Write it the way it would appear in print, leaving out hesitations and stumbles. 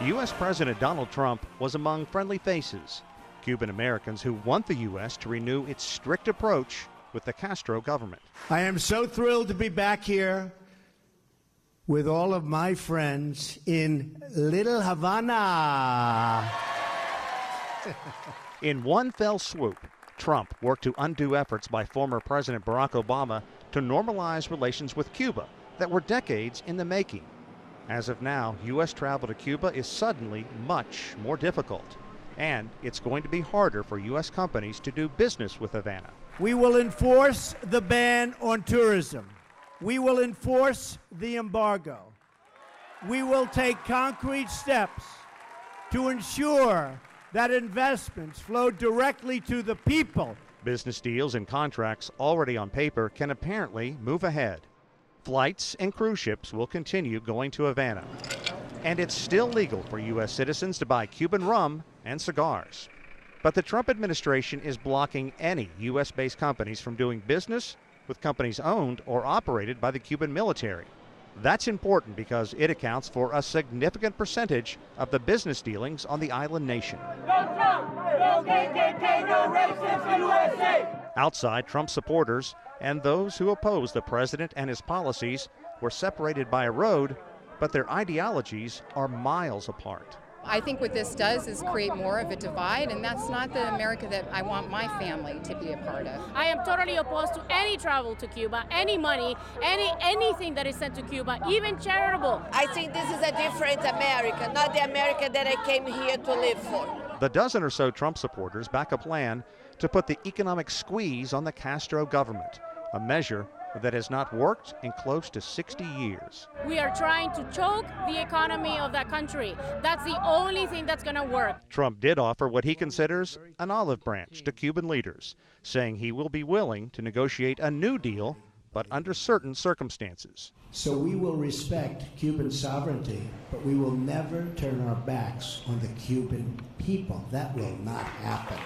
U.S. President Donald Trump was among friendly faces, Cuban Americans who want the U.S. to renew its strict approach with the Castro government. I am so thrilled to be back here with all of my friends in Little Havana. In one fell swoop, Trump worked to undo efforts by former President Barack Obama to normalize relations with Cuba that were decades in the making. As of now, U.S. travel to Cuba is suddenly much more difficult, and it's going to be harder for U.S. companies to do business with Havana. We will enforce the ban on tourism. We will enforce the embargo. We will take concrete steps to ensure that investments flow directly to the people. Business deals and contracts already on paper can apparently move ahead. Flights and cruise ships will continue going to Havana. And it's still legal for U.S. citizens to buy Cuban rum and cigars. But the Trump administration is blocking any U.S.-based companies from doing business with companies owned or operated by the Cuban military. That's important because it accounts for a significant percentage of the business dealings on the island nation. No Trump, no KKK, no racist USA. Outside, Trump supporters and those who oppose the president and his policies were separated by a road, but their ideologies are miles apart. I think what this does is create more of a divide, and that's not the America that I want my family to be a part of. I am totally opposed to any travel to Cuba, any money, anything that is sent to Cuba, even charitable. I think this is a different America, not the America that I came here to live for. The dozen or so Trump supporters back a plan to put the economic squeeze on the Castro government, a measure that has not worked in close to 60 years. We are trying to choke the economy of that country. That's the only thing that's going to work. Trump did offer what he considers an olive branch to Cuban leaders, saying he will be willing to negotiate a new deal, but under certain circumstances. So we will respect Cuban sovereignty, but we will never turn our backs on the Cuban people. That will not happen.